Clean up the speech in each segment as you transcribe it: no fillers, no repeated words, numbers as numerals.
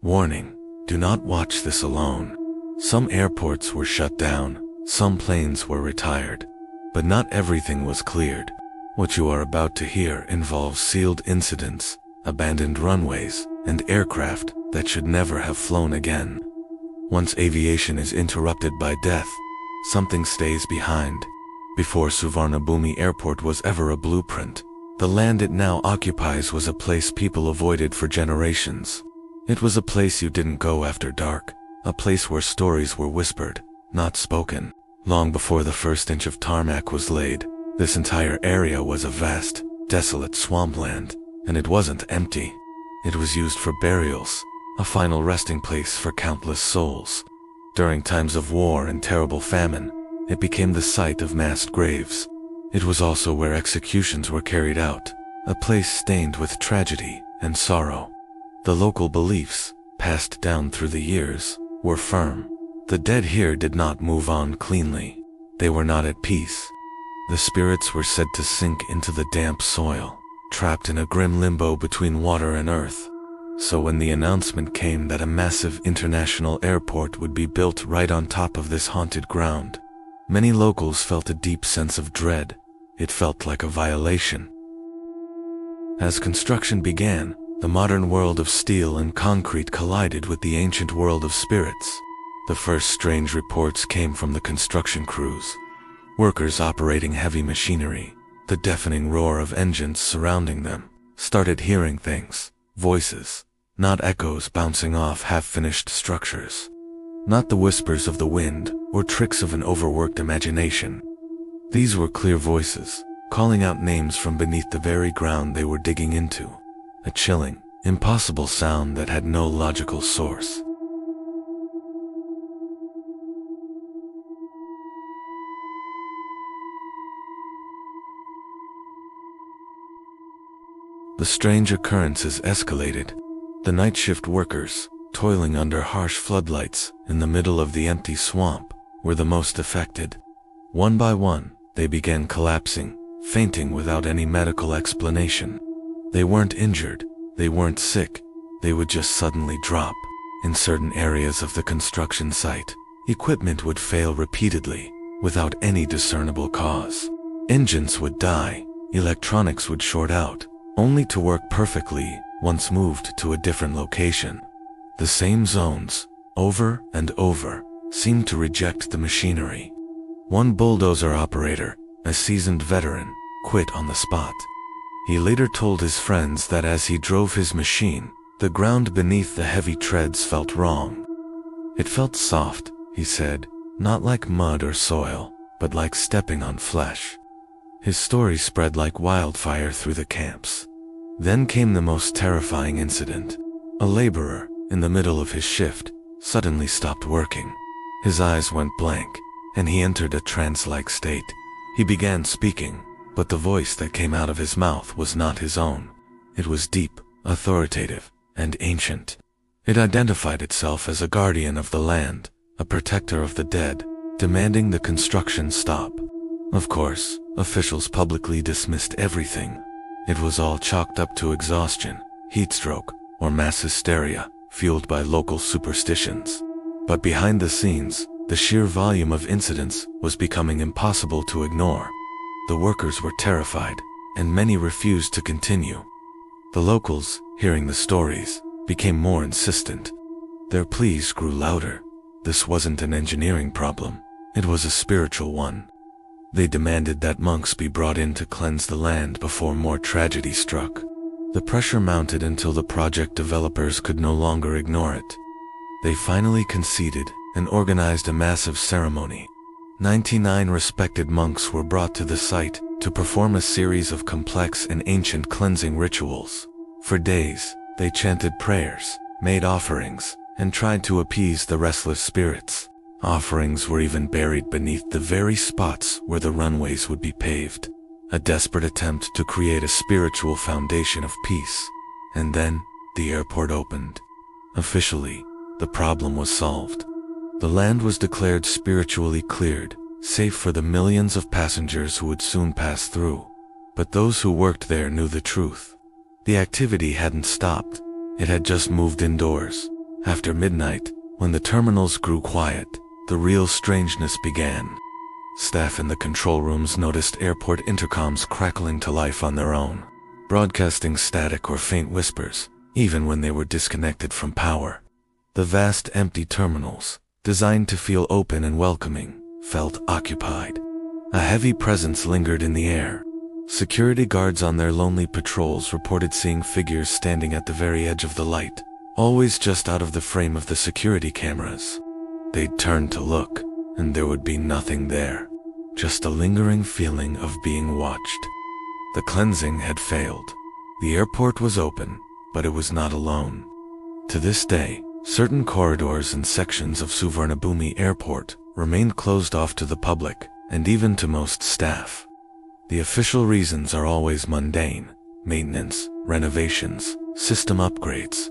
Warning, do not watch this alone. Some airports were shut down, some planes were retired, but not everything was cleared. What you are about to hear involves sealed incidents, abandoned runways, and aircraft that should never have flown again. Once aviation is interrupted by death, something stays behind. Before Suvarnabhumi Airport was ever a blueprint, the land it now occupies was a place people avoided for generations. It was a place you didn't go after dark, a place where stories were whispered, not spoken. Long before the first inch of tarmac was laid, this entire area was a vast, desolate swampland, and it wasn't empty. It was used for burials, a final resting place for countless souls. During times of war and terrible famine, it became the site of massed graves. It was also where executions were carried out, a place stained with tragedy and sorrow. The local beliefs, passed down through the years, were firm. The dead here did not move on cleanly. They were not at peace. The spirits were said to sink into the damp soil, trapped in a grim limbo between water and earth. So when the announcement came that a massive international airport would be built right on top of this haunted ground, many locals felt a deep sense of dread. It felt like a violation. As construction began, the modern world of steel and concrete collided with the ancient world of spirits. The first strange reports came from the construction crews. Workers operating heavy machinery, the deafening roar of engines surrounding them, started hearing things, voices, not echoes bouncing off half-finished structures. Not the whispers of the wind or tricks of an overworked imagination. These were clear voices, calling out names from beneath the very ground they were digging into. A chilling, impossible sound that had no logical source. The strange occurrences escalated. The night shift workers, toiling under harsh floodlights in the middle of the empty swamp, were the most affected. One by one, they began collapsing, fainting without any medical explanation. They weren't injured, they weren't sick, they would just suddenly drop. In certain areas of the construction site, equipment would fail repeatedly, without any discernible cause. Engines would die, electronics would short out, only to work perfectly once moved to a different location. The same zones, over and over, seemed to reject the machinery. One bulldozer operator, a seasoned veteran, quit on the spot. He later told his friends that as he drove his machine, the ground beneath the heavy treads felt wrong. It felt soft, he said, not like mud or soil, but like stepping on flesh. His story spread like wildfire through the camps. Then came the most terrifying incident. A laborer, in the middle of his shift, suddenly stopped working. His eyes went blank, and he entered a trance-like state. He began speaking, but the voice that came out of his mouth was not his own. It was deep, authoritative, and ancient. It identified itself as a guardian of the land, a protector of the dead, demanding the construction stop. Of course, officials publicly dismissed everything. It was all chalked up to exhaustion, heat stroke, or mass hysteria, fueled by local superstitions. But behind the scenes, the sheer volume of incidents was becoming impossible to ignore. The workers were terrified, and many refused to continue. The locals, hearing the stories, became more insistent. Their pleas grew louder. This wasn't an engineering problem, it was a spiritual one. They demanded that monks be brought in to cleanse the land before more tragedy struck. The pressure mounted until the project developers could no longer ignore it. They finally conceded and organized a massive ceremony. 99 respected monks were brought to the site to perform a series of complex and ancient cleansing rituals. For days, they chanted prayers, made offerings, and tried to appease the restless spirits. Offerings were even buried beneath the very spots where the runways would be paved. A desperate attempt to create a spiritual foundation of peace. And then, the airport opened. Officially, the problem was solved. The land was declared spiritually cleared, safe for the millions of passengers who would soon pass through. But those who worked there knew the truth. The activity hadn't stopped. It had just moved indoors. After midnight, when the terminals grew quiet, the real strangeness began. Staff in the control rooms noticed airport intercoms crackling to life on their own, broadcasting static or faint whispers, even when they were disconnected from power. The vast empty terminals, designed to feel open and welcoming, felt occupied. A heavy presence lingered in the air. Security guards on their lonely patrols reported seeing figures standing at the very edge of the light, always just out of the frame of the security cameras. They'd turn to look, and there would be nothing there, just a lingering feeling of being watched. The cleansing had failed. The airport was open, but it was not alone. To this day, certain corridors and sections of Suvarnabhumi Airport remained closed off to the public, and even to most staff. The official reasons are always mundane: maintenance, renovations, system upgrades.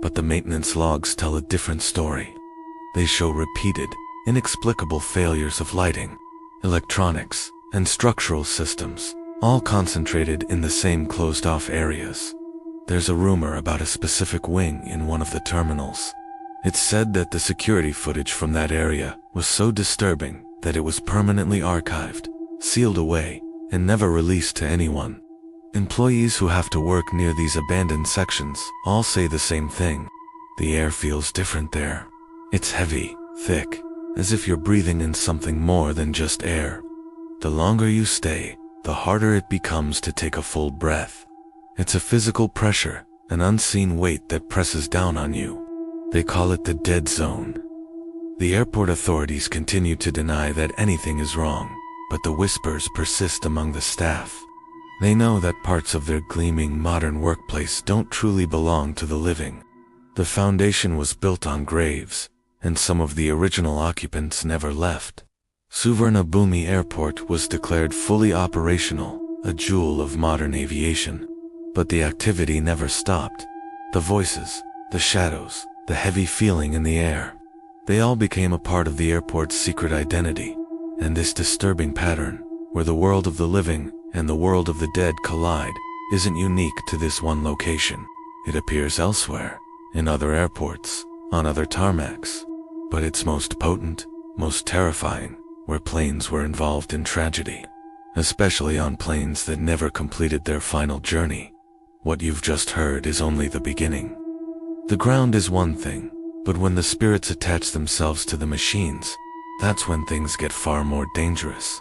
But the maintenance logs tell a different story. They show repeated, inexplicable failures of lighting, electronics, and structural systems, all concentrated in the same closed-off areas. There's a rumor about a specific wing in one of the terminals. It's said that the security footage from that area was so disturbing that it was permanently archived, sealed away, and never released to anyone. Employees who have to work near these abandoned sections all say the same thing. The air feels different there. It's heavy, thick, as if you're breathing in something more than just air. The longer you stay, the harder it becomes to take a full breath. It's a physical pressure, an unseen weight that presses down on you. They call it the dead zone. The airport authorities continue to deny that anything is wrong, but the whispers persist among the staff. They know that parts of their gleaming modern workplace don't truly belong to the living. The foundation was built on graves, and some of the original occupants never left. Suvarnabhumi Airport was declared fully operational, a jewel of modern aviation. But the activity never stopped. The voices, the shadows, the heavy feeling in the air, they all became a part of the airport's secret identity. And this disturbing pattern, where the world of the living and the world of the dead collide, isn't unique to this one location. It appears elsewhere, in other airports, on other tarmacs. But it's most potent, most terrifying, where planes were involved in tragedy. Especially on planes that never completed their final journey. What you've just heard is only the beginning. The ground is one thing, but when the spirits attach themselves to the machines, that's when things get far more dangerous.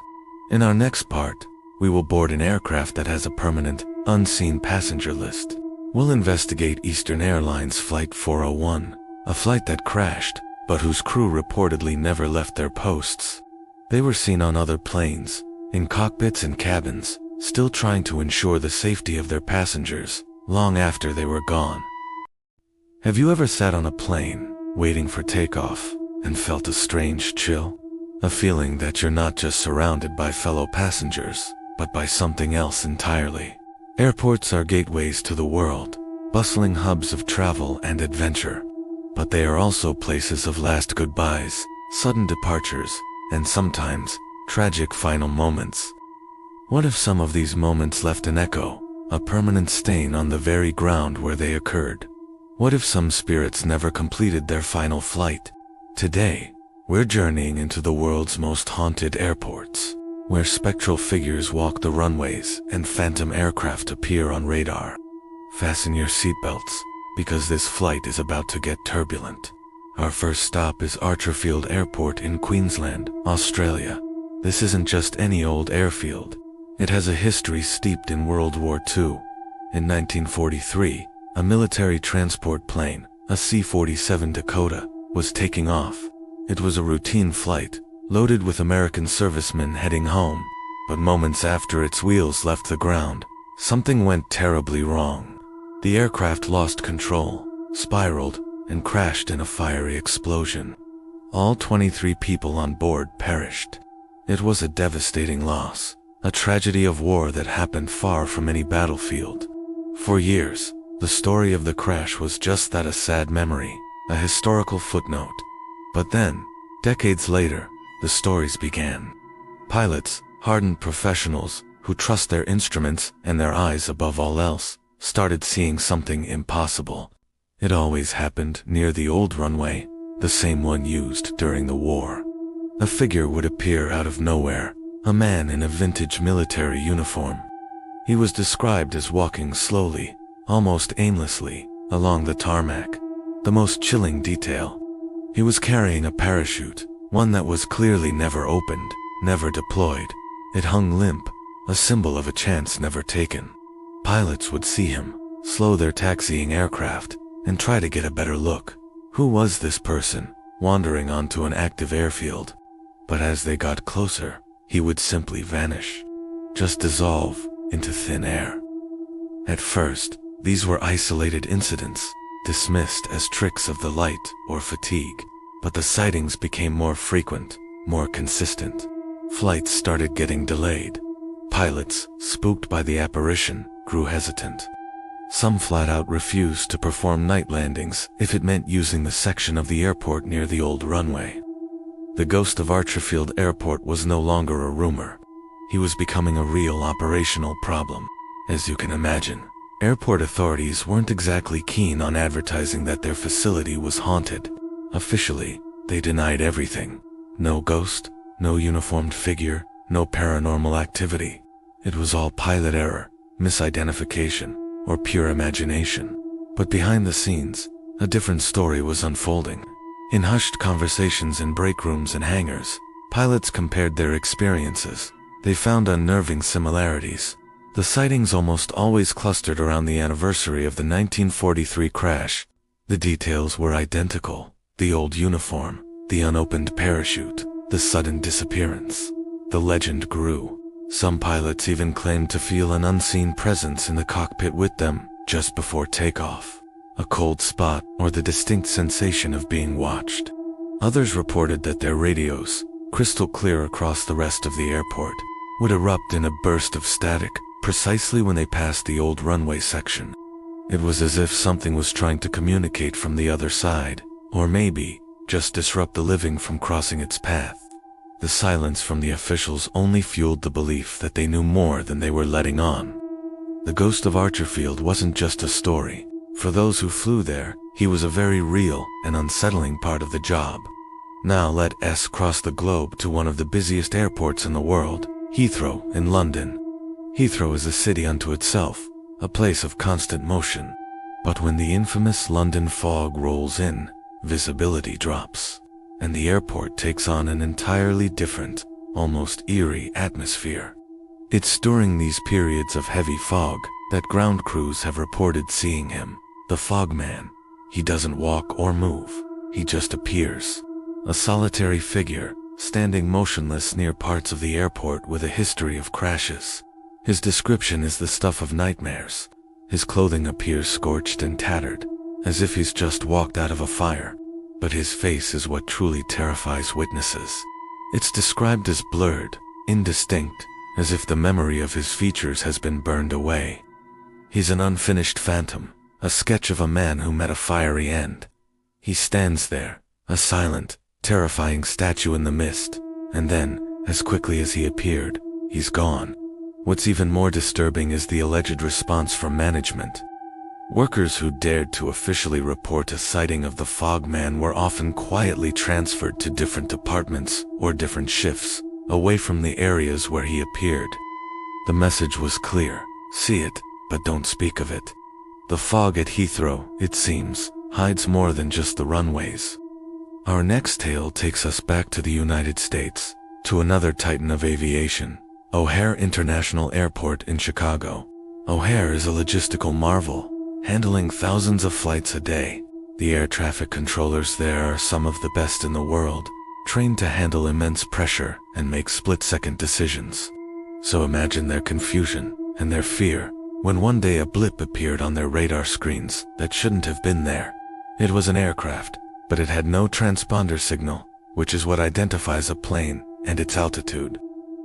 In our next part, we will board an aircraft that has a permanent, unseen passenger list. We'll investigate Eastern Airlines Flight 401, a flight that crashed, but whose crew reportedly never left their posts. They were seen on other planes, in cockpits and cabins, still trying to ensure the safety of their passengers, long after they were gone. Have you ever sat on a plane, waiting for takeoff, and felt a strange chill? A feeling that you're not just surrounded by fellow passengers, but by something else entirely. Airports are gateways to the world, bustling hubs of travel and adventure. But they are also places of last goodbyes, sudden departures, and sometimes, tragic final moments. What if some of these moments left an echo, a permanent stain on the very ground where they occurred? What if some spirits never completed their final flight? Today, we're journeying into the world's most haunted airports, where spectral figures walk the runways and phantom aircraft appear on radar. Fasten your seatbelts, because this flight is about to get turbulent. Our first stop is Archerfield Airport in Queensland, Australia. This isn't just any old airfield. It has a history steeped in World War II. In 1943, a military transport plane, a C-47 Dakota, was taking off. It was a routine flight, loaded with American servicemen heading home. But moments after its wheels left the ground, something went terribly wrong. The aircraft lost control, spiraled, and crashed in a fiery explosion. All 23 people on board perished. It was a devastating loss, a tragedy of war that happened far from any battlefield. For years, the story of the crash was just that, a sad memory, a historical footnote. But then, decades later, the stories began. Pilots, hardened professionals, who trust their instruments and their eyes above all else, started seeing something impossible. It always happened near the old runway, the same one used during the war. A figure would appear out of nowhere, a man in a vintage military uniform. He was described as walking slowly, almost aimlessly, along the tarmac. The most chilling detail: he was carrying a parachute, one that was clearly never opened, never deployed. It hung limp, a symbol of a chance never taken. Pilots would see him, slow their taxiing aircraft, and try to get a better look. Who was this person, wandering onto an active airfield? But as they got closer, he would simply vanish, just dissolve into thin air. At first, these were isolated incidents, dismissed as tricks of the light or fatigue, but the sightings became more frequent, more consistent. Flights started getting delayed. Pilots, spooked by the apparition, grew hesitant. Some flat out refused to perform night landings if it meant using the section of the airport near the old runway. The ghost of Archerfield Airport was no longer a rumor. He was becoming a real operational problem. As you can imagine, airport authorities weren't exactly keen on advertising that their facility was haunted. Officially, they denied everything. No ghost, no uniformed figure, no paranormal activity. It was all pilot error, misidentification, or pure imagination. But behind the scenes, a different story was unfolding. In hushed conversations in break rooms and hangars, pilots compared their experiences. They found unnerving similarities. The sightings almost always clustered around the anniversary of the 1943 crash. The details were identical: the old uniform, the unopened parachute, the sudden disappearance. The legend grew. Some pilots even claimed to feel an unseen presence in the cockpit with them just before takeoff. A cold spot, or the distinct sensation of being watched. Others reported that their radios, crystal clear across the rest of the airport, would erupt in a burst of static precisely when they passed the old runway section. It was as if something was trying to communicate from the other side, or maybe just disrupt the living from crossing its path. The silence from the officials only fueled the belief that they knew more than they were letting on. The ghost of Archerfield wasn't just a story. For those who flew there, he was a very real and unsettling part of the job. Now let us cross the globe to one of the busiest airports in the world, Heathrow in London. Heathrow is a city unto itself, a place of constant motion. But when the infamous London fog rolls in, visibility drops, and the airport takes on an entirely different, almost eerie atmosphere. It's during these periods of heavy fog that ground crews have reported seeing him, the Fogman. He doesn't walk or move, he just appears. A solitary figure, standing motionless near parts of the airport with a history of crashes. His description is the stuff of nightmares. His clothing appears scorched and tattered, as if he's just walked out of a fire. But his face is what truly terrifies witnesses. It's described as blurred, indistinct, as if the memory of his features has been burned away. He's an unfinished phantom, a sketch of a man who met a fiery end. He stands there, a silent, terrifying statue in the mist, and then, as quickly as he appeared, he's gone. What's even more disturbing is the alleged response from management. Workers who dared to officially report a sighting of the Fogman were often quietly transferred to different departments or different shifts, away from the areas where he appeared. The message was clear: see it, but don't speak of it. The fog at Heathrow, it seems, hides more than just the runways. Our next tale takes us back to the United States, to another titan of aviation, O'Hare International Airport in Chicago. O'Hare is a logistical marvel, handling thousands of flights a day. The air traffic controllers there are some of the best in the world, trained to handle immense pressure and make split-second decisions. So imagine their confusion and their fear when one day a blip appeared on their radar screens that shouldn't have been there. It was an aircraft, but it had no transponder signal, which is what identifies a plane and its altitude.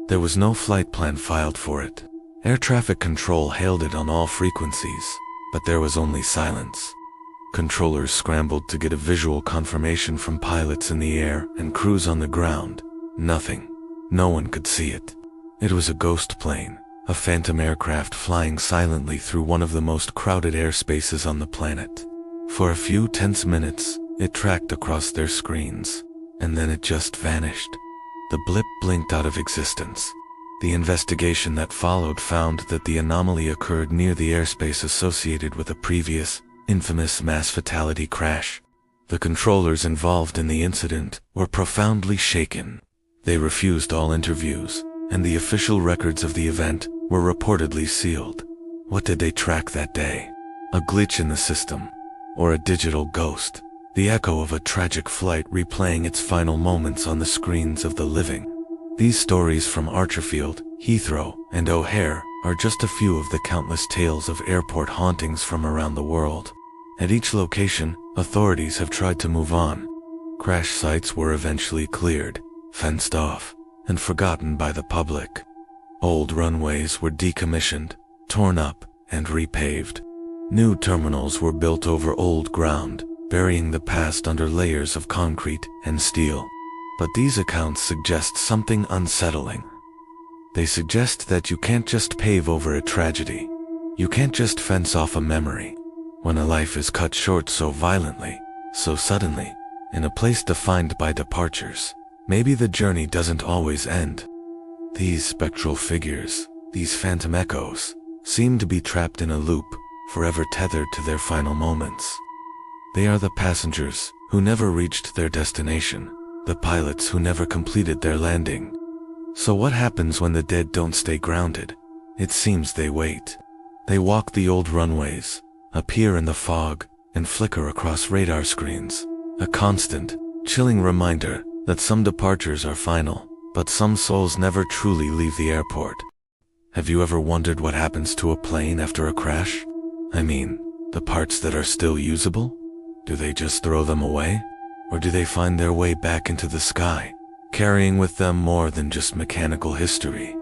There was no flight plan filed for it. Air traffic control hailed it on all frequencies, but there was only silence. Controllers scrambled to get a visual confirmation from pilots in the air and crews on the ground. Nothing. No one could see it. It was a ghost plane, a phantom aircraft flying silently through one of the most crowded airspaces on the planet. For a few tense minutes, it tracked across their screens, and then it just vanished. The blip blinked out of existence. The investigation that followed found that the anomaly occurred near the airspace associated with a previous, infamous mass fatality crash. The controllers involved in the incident were profoundly shaken. They refused all interviews, and the official records of the event were reportedly sealed. What did they track that day? A glitch in the system? Or a digital ghost? The echo of a tragic flight replaying its final moments on the screens of the living. These stories from Archerfield, Heathrow, and O'Hare are just a few of the countless tales of airport hauntings from around the world. At each location, authorities have tried to move on. Crash sites were eventually cleared, fenced off, and forgotten by the public. Old runways were decommissioned, torn up, and repaved. New terminals were built over old ground, burying the past under layers of concrete and steel. But these accounts suggest something unsettling. They suggest that you can't just pave over a tragedy. You can't just fence off a memory. When a life is cut short so violently, so suddenly, in a place defined by departures, maybe the journey doesn't always end. These spectral figures, these phantom echoes, seem to be trapped in a loop, forever tethered to their final moments. They are the passengers who never reached their destination, the pilots who never completed their landing. So what happens when the dead don't stay grounded? It seems they wait. They walk the old runways, appear in the fog, and flicker across radar screens. A constant, chilling reminder that some departures are final, but some souls never truly leave the airport. Have you ever wondered what happens to a plane after a crash? I mean, the parts that are still usable? Do they just throw them away? Or do they find their way back into the sky, carrying with them more than just mechanical history?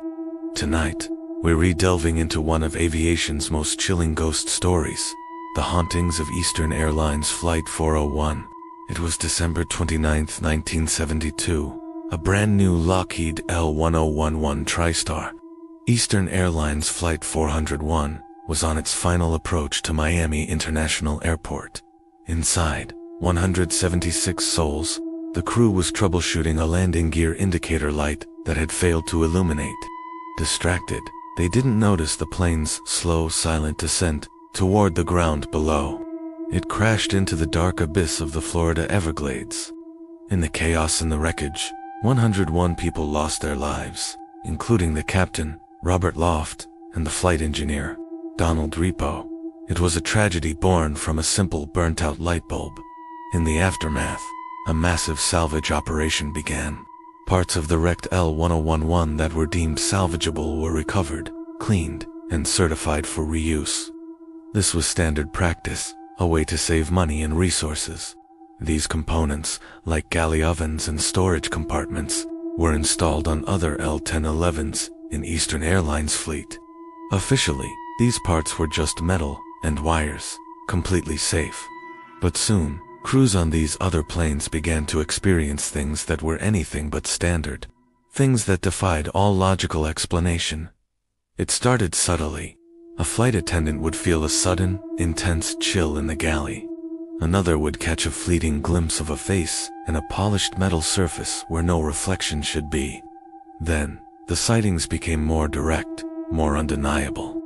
Tonight, we're re-delving into one of aviation's most chilling ghost stories, the hauntings of Eastern Airlines Flight 401. It was December 29, 1972, a brand new Lockheed L-1011 TriStar. Eastern Airlines Flight 401 was on its final approach to Miami International Airport. Inside, 176 souls, the crew was troubleshooting a landing gear indicator light that had failed to illuminate. Distracted, they didn't notice the plane's slow, silent descent toward the ground below. It crashed into the dark abyss of the Florida Everglades. In the chaos and the wreckage, 101 people lost their lives, including the captain, Robert Loft, and the flight engineer, Donald Repo. It was a tragedy born from a simple burnt-out light bulb. In the aftermath, a massive salvage operation began. Parts of the wrecked L-1011 that were deemed salvageable were recovered, cleaned, and certified for reuse. This was standard practice, a way to save money and resources. These components, like galley ovens and storage compartments, were installed on other L-1011s in Eastern Airlines fleet. Officially, these parts were just metal and wires, completely safe. But soon, crews on these other planes began to experience things that were anything but standard, things that defied all logical explanation. It started subtly. A flight attendant would feel a sudden, intense chill in the galley. Another would catch a fleeting glimpse of a face in a polished metal surface where no reflection should be. Then, the sightings became more direct, more undeniable.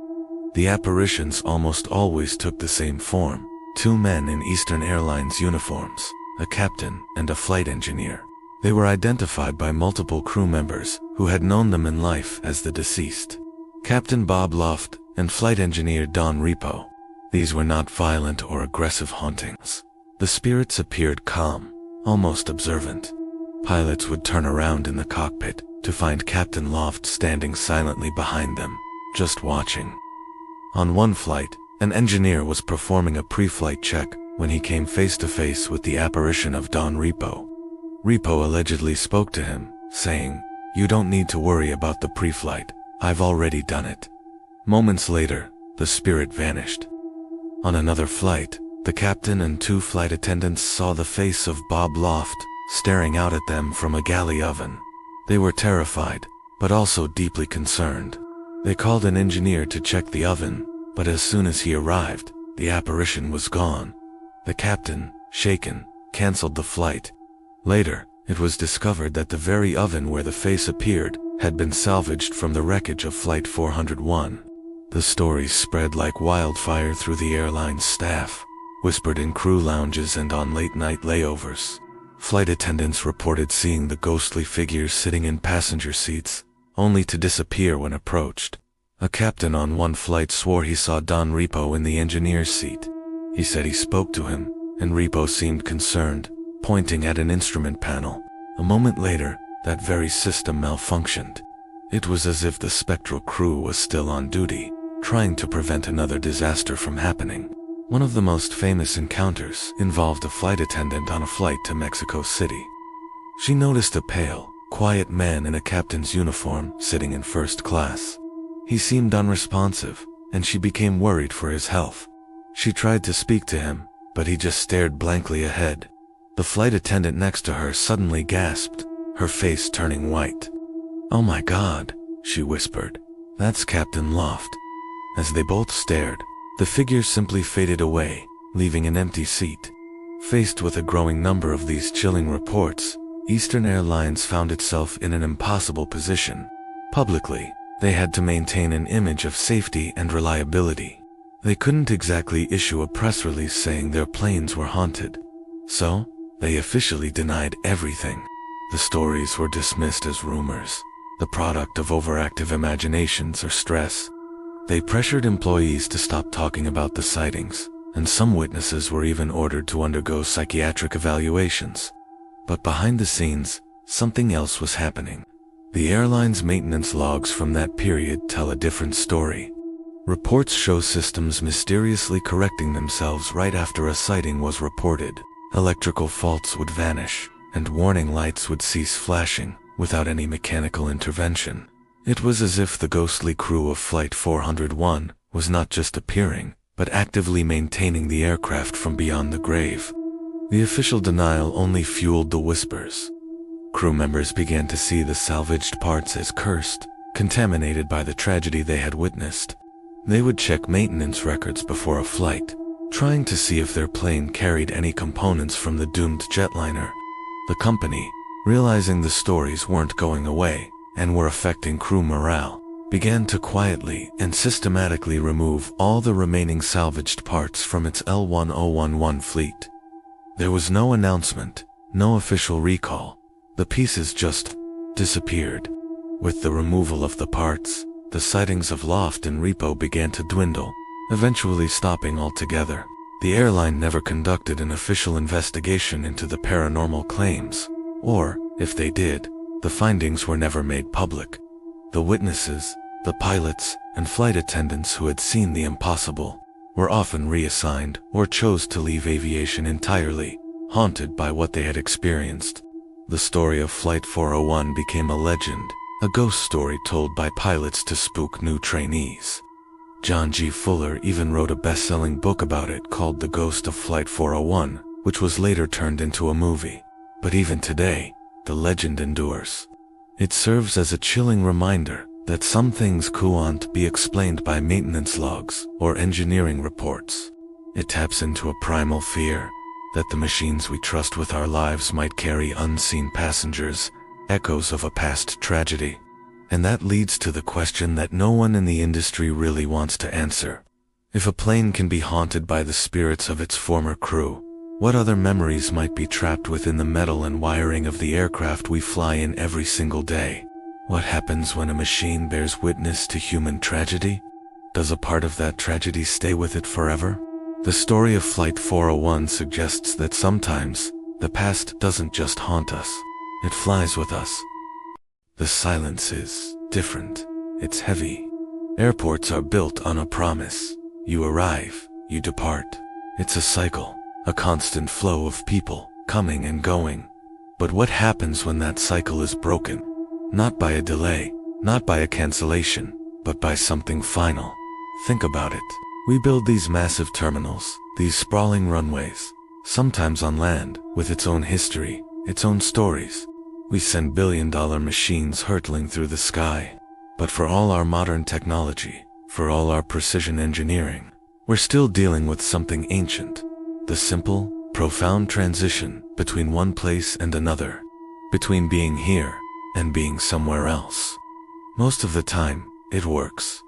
The apparitions almost always took the same form: two men in Eastern Airlines uniforms, a captain and a flight engineer. They were identified by multiple crew members who had known them in life as the deceased. Captain Bob Loft and flight engineer Don Repo. These were not violent or aggressive hauntings. The spirits appeared calm, almost observant. Pilots would turn around in the cockpit to find Captain Loft standing silently behind them, just watching. On one flight, an engineer was performing a pre-flight check when he came face to face with the apparition of Don Repo. Repo allegedly spoke to him, saying, "You don't need to worry about the pre-flight, I've already done it." Moments later, the spirit vanished. On another flight, the captain and two flight attendants saw the face of Bob Loft staring out at them from a galley oven. They were terrified, but also deeply concerned. They called an engineer to check the oven, but as soon as he arrived, the apparition was gone. The captain, shaken, canceled the flight. Later, it was discovered that the very oven where the face appeared had been salvaged from the wreckage of Flight 401. The stories spread like wildfire through the airline's staff, whispered in crew lounges and on late-night layovers. Flight attendants reported seeing the ghostly figures sitting in passenger seats, only to disappear when approached. A captain on one flight swore he saw Don Repo in the engineer's seat. He said he spoke to him, and Repo seemed concerned, pointing at an instrument panel. A moment later, that very system malfunctioned. It was as if the spectral crew was still on duty, trying to prevent another disaster from happening. One of the most famous encounters involved a flight attendant on a flight to Mexico City. She noticed a pale, quiet man in a captain's uniform sitting in first class. He seemed unresponsive, and she became worried for his health. She tried to speak to him, but he just stared blankly ahead. The flight attendant next to her suddenly gasped, her face turning white. "Oh my God," she whispered. "That's Captain Loft." As they both stared, the figure simply faded away, leaving an empty seat. Faced with a growing number of these chilling reports, Eastern Airlines found itself in an impossible position. Publicly, they had to maintain an image of safety and reliability. They couldn't exactly issue a press release saying their planes were haunted. So, they officially denied everything. The stories were dismissed as rumors, the product of overactive imaginations or stress. They pressured employees to stop talking about the sightings, and some witnesses were even ordered to undergo psychiatric evaluations. But behind the scenes, something else was happening. The airline's maintenance logs from that period tell a different story. Reports show systems mysteriously correcting themselves right after a sighting was reported. Electrical faults would vanish, and warning lights would cease flashing without any mechanical intervention. It was as if the ghostly crew of Flight 401 was not just appearing, but actively maintaining the aircraft from beyond the grave. The official denial only fueled the whispers. Crew members began to see the salvaged parts as cursed, contaminated by the tragedy they had witnessed. They would check maintenance records before a flight, trying to see if their plane carried any components from the doomed jetliner. The company, realizing the stories weren't going away and were affecting crew morale, began to quietly and systematically remove all the remaining salvaged parts from its L1011 fleet. There was no announcement, no official recall. The pieces just disappeared. With the removal of the parts, the sightings of Loft and Repo began to dwindle, eventually stopping altogether. The airline never conducted an official investigation into the paranormal claims, or, if they did, the findings were never made public. The witnesses, the pilots, and flight attendants who had seen the impossible, were often reassigned or chose to leave aviation entirely, haunted by what they had experienced. The story of Flight 401 became a legend, a ghost story told by pilots to spook new trainees. John G. Fuller even wrote a best-selling book about it called The Ghost of Flight 401, which was later turned into a movie. But even today, the legend endures. It serves as a chilling reminder that some things can't be explained by maintenance logs or engineering reports. It taps into a primal fear that the machines we trust with our lives might carry unseen passengers, echoes of a past tragedy. And that leads to the question that no one in the industry really wants to answer. If a plane can be haunted by the spirits of its former crew, what other memories might be trapped within the metal and wiring of the aircraft we fly in every single day? What happens when a machine bears witness to human tragedy? Does a part of that tragedy stay with it forever? The story of Flight 401 suggests that sometimes, the past doesn't just haunt us, it flies with us. The silence is different. It's heavy. Airports are built on a promise. You arrive, you depart. It's a cycle, a constant flow of people, coming and going. But what happens when that cycle is broken? Not by a delay, not by a cancellation, but by something final. Think about it. We build these massive terminals, these sprawling runways, sometimes on land, with its own history, its own stories. We send billion-dollar machines hurtling through the sky. But for all our modern technology, for all our precision engineering, we're still dealing with something ancient. the simple, profound transition between one place and another, between being here and being somewhere else. Most of the time, it works.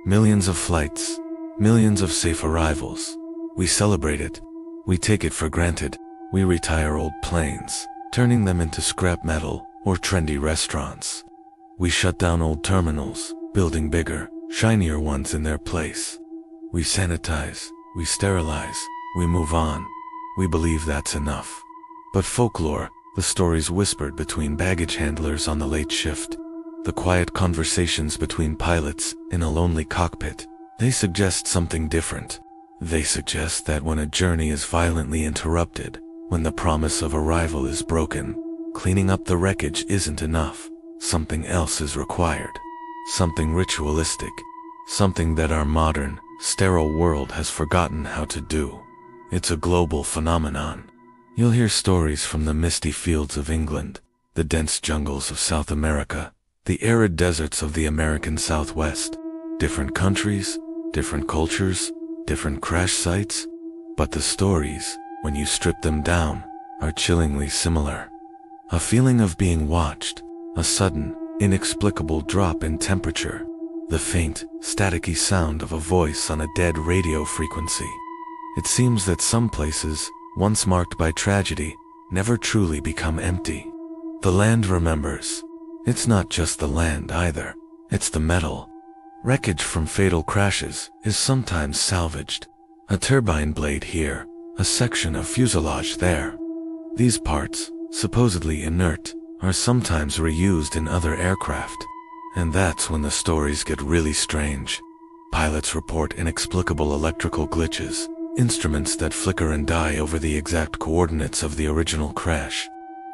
Millions of flights, millions of safe arrivals. We celebrate it. We take it for granted. We retire old planes, turning them into scrap metal or trendy restaurants. We shut down old terminals, building bigger, shinier ones in their place. We sanitize, we sterilize, we move on. We believe that's enough. But folklore, the stories whispered between baggage handlers on the late shift, the quiet conversations between pilots in a lonely cockpit, they suggest something different. They suggest that when a journey is violently interrupted, when the promise of arrival is broken, cleaning up the wreckage isn't enough. Something else is required. Something ritualistic. Something that our modern, sterile world has forgotten how to do. It's a global phenomenon. You'll hear stories from the misty fields of England, the dense jungles of South America, the arid deserts of the American Southwest. Different countries, different cultures, different crash sites, but the stories, when you strip them down, are chillingly similar. A feeling of being watched, a sudden, inexplicable drop in temperature, the faint, staticky sound of a voice on a dead radio frequency. It seems that some places, once marked by tragedy, never truly become empty. The land remembers. It's not just the land either, it's the metal. Wreckage from fatal crashes is sometimes salvaged. A turbine blade here, a section of fuselage there. These parts, supposedly inert, are sometimes reused in other aircraft. And that's when the stories get really strange. Pilots report inexplicable electrical glitches, instruments that flicker and die over the exact coordinates of the original crash.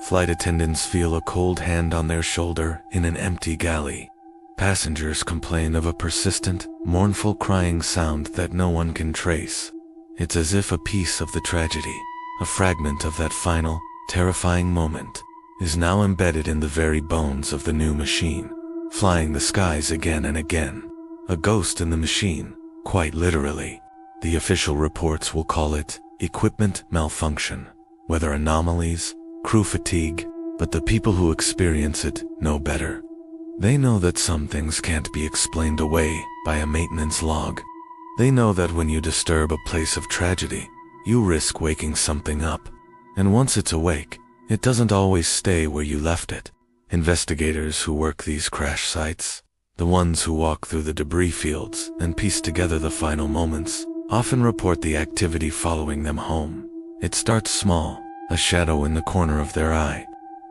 Flight attendants feel a cold hand on their shoulder in an empty galley. Passengers complain of a persistent, mournful crying sound that no one can trace. It's as if a piece of the tragedy, a fragment of that final, terrifying moment, is now embedded in the very bones of the new machine, flying the skies again and again. A ghost in the machine, quite literally. The official reports will call it equipment malfunction, weather anomalies, crew fatigue, but the people who experience it know better. They know that some things can't be explained away by a maintenance log. They know that when you disturb a place of tragedy, you risk waking something up. And once it's awake, it doesn't always stay where you left it. Investigators who work these crash sites, the ones who walk through the debris fields and piece together the final moments, often report the activity following them home. It starts small, a shadow in the corner of their eye,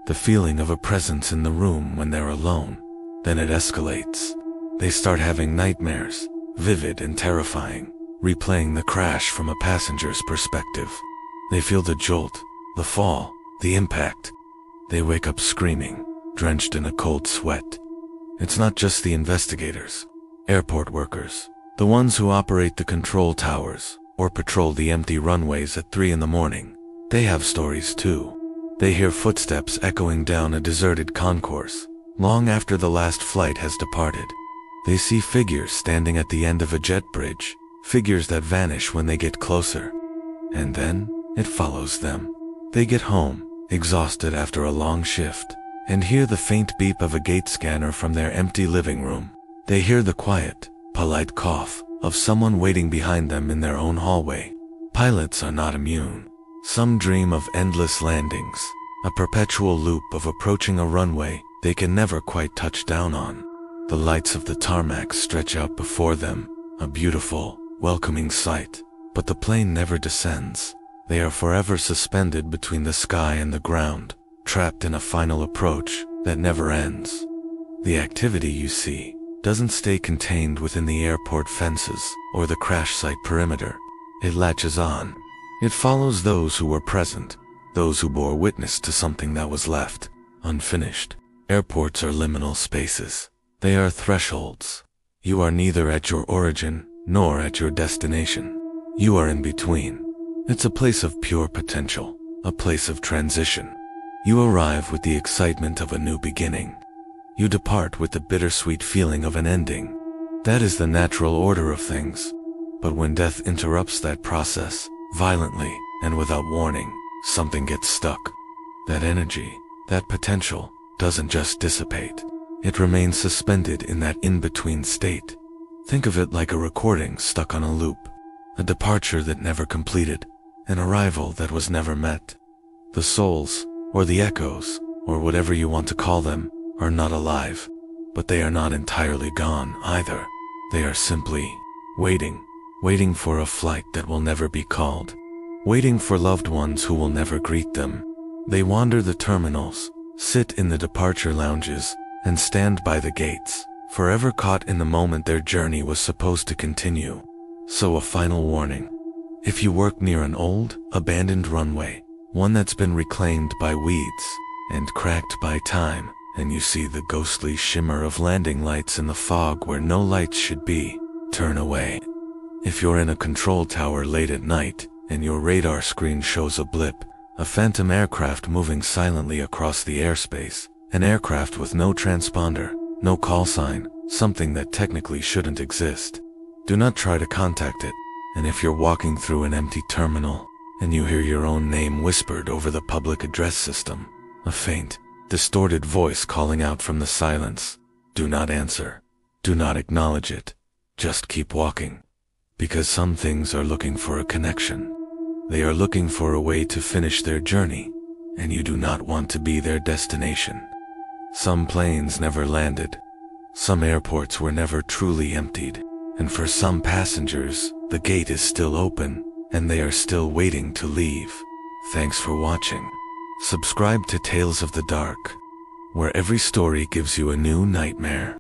the feeling of a presence in the room when they're alone. Then it escalates. They start having nightmares, vivid and terrifying, replaying the crash from a passenger's perspective. They feel the jolt, the fall, the impact. They wake up screaming, drenched in a cold sweat. It's not just the investigators. Airport workers, the ones who operate the control towers or patrol the empty runways at 3 in the morning, they have stories too. They hear footsteps echoing down a deserted concourse, long after the last flight has departed. They see figures standing at the end of a jet bridge, figures that vanish when they get closer. And then, it follows them. They get home, exhausted after a long shift, and hear the faint beep of a gate scanner from their empty living room. They hear the quiet, polite cough of someone waiting behind them in their own hallway. Pilots are not immune. Some dream of endless landings, a perpetual loop of approaching a runway they can never quite touch down on. The lights of the tarmac stretch out before them, a beautiful, welcoming sight, but the plane never descends. They are forever suspended between the sky and the ground, trapped in a final approach that never ends. The activity, you see, doesn't stay contained within the airport fences or the crash site perimeter. It latches on. It follows those who were present, those who bore witness to something that was left unfinished. Airports are liminal spaces. They are thresholds. You are neither at your origin nor at your destination. You are in between. It's a place of pure potential, a place of transition. You arrive with the excitement of a new beginning. You depart with the bittersweet feeling of an ending. That is the natural order of things. But when death interrupts that process, violently, and without warning, something gets stuck. That energy, that potential, doesn't just dissipate. It remains suspended in that in-between state. Think of it like a recording stuck on a loop, a departure that never completed, an arrival that was never met. The souls, or the echoes, or whatever you want to call them, are not alive, but they are not entirely gone either. They are simply waiting for a flight that will never be called, waiting for loved ones who will never greet them. They wander the terminals, sit in the departure lounges, and stand by the gates, forever caught in the moment their journey was supposed to continue. So a final warning. If you work near an old, abandoned runway, one that's been reclaimed by weeds and cracked by time, and you see the ghostly shimmer of landing lights in the fog where no lights should be, turn away. If you're in a control tower late at night, and your radar screen shows a blip, a phantom aircraft moving silently across the airspace, an aircraft with no transponder, no call sign, something that technically shouldn't exist, do not try to contact it. And if you're walking through an empty terminal, and you hear your own name whispered over the public address system, a faint, distorted voice calling out from the silence, do not answer. Do not acknowledge it. Just keep walking. Because some things are looking for a connection. They are looking for a way to finish their journey, and you do not want to be their destination. Some planes never landed. Some airports were never truly emptied. And for some passengers, the gate is still open, and they are still waiting to leave. Thanks for watching. Subscribe to Tales of the Dark, where every story gives you a new nightmare.